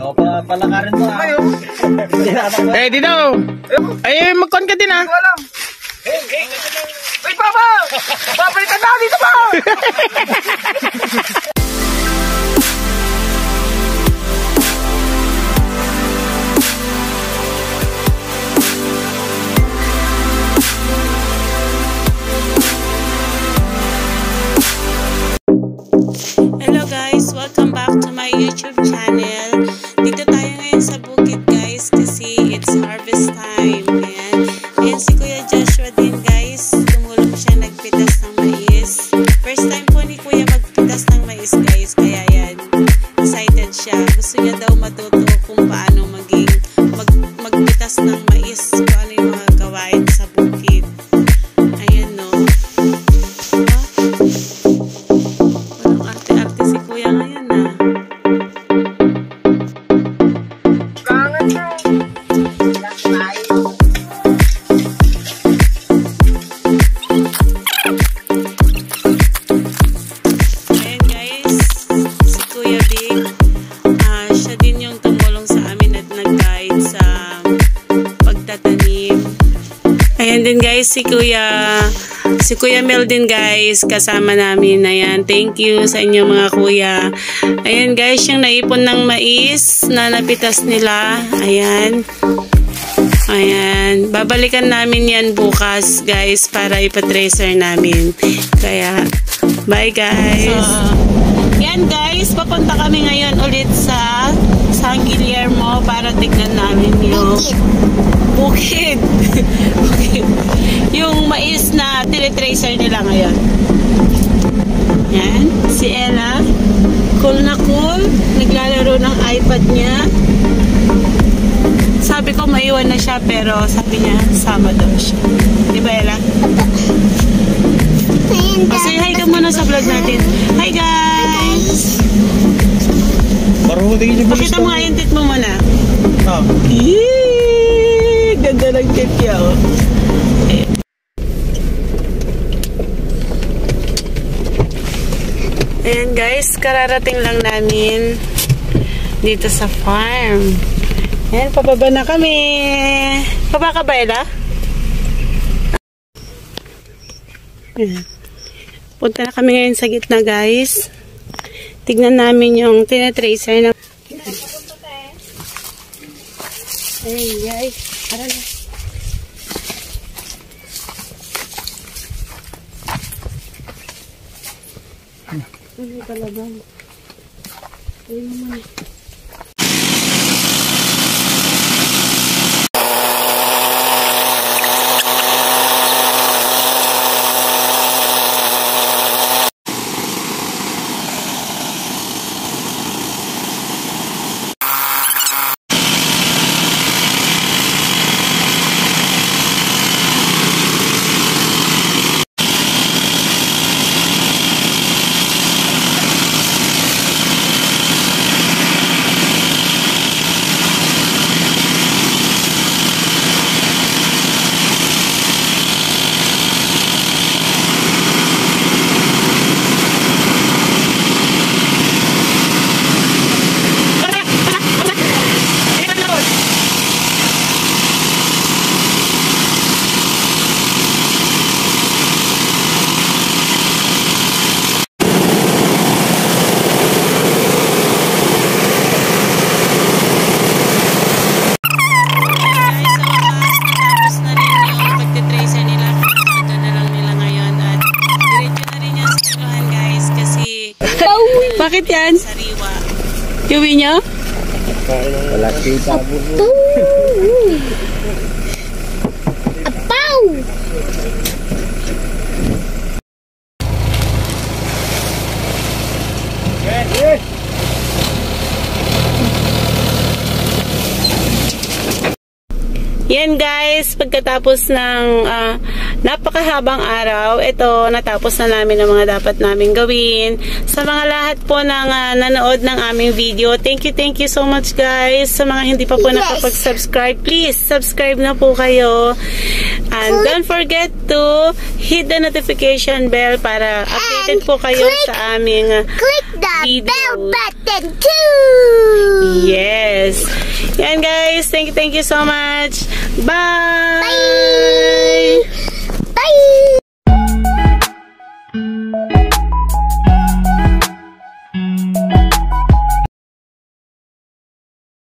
O, palakarin mo ah. Eh, dito. Ay, mag-con ka din ah. Hindi ko alam. Wait, Papa! Papalitan na dito ba? Hello guys, welcome back to my YouTube channel. Dito tayo ngayon sa bukid guys kasi it's harvest time. Ayan si Kuya Joshua din guys. Tumulong siya nagpitas ng mais. First time po ni Kuya magpitas ng mais guys. Kaya yan, excited siya. Gusto niya daw matuto kung paano magpitas ng mais. Kung ano yung mga gawain sa bukid. Ayan no. Ayan din guys, si Kuya Mel din guys, kasama namin. Ayan, thank you sa inyo mga kuya. Ayan guys, yung naipon ng mais na napitas nila. Ayan. Ayan, babalikan namin yan bukas guys para ipatracer namin. Kaya, bye guys. Yan guys, papunta kami ngayon ulit sa San Guillermo para tignan namin yung bukid. Yung mais na tinitracer nila ngayon. Yan, si Ella. Cool na cool. Naglalaro ng iPad niya. Sabi ko maiwan na siya pero sabi niya sama daw siya. Di ba Ella? Say hi ka muna sa vlog natin. Hi guys! Pakita mo nga yung tit mo muna. Yee! Ganda ng tit niya oh. Ayan guys, kararating lang namin dito sa farm. Ayan, pababa na kami. Baba ka ba, Ella? Ayan. Punta na kami ngayon sa gitna guys. Tignan namin yung tinatracer na. Ayan guys. Para na. Ano talaga? Ayun naman. Bakit yan? Sariwa. Yuwi nyo? Wala kita po. Apaw! Yan guys, pagkatapos ng napakahabang araw, ito natapos na namin ang mga dapat namin gawin. Sa mga lahat po ng nanood ng aming video, thank you so much guys. Sa mga hindi pa po nakapag-subscribe, please subscribe na po kayo. And don't forget to hit the notification bell para updated po kayo sa aming click the video. bell button too! Yan guys, thank you so much. Bye!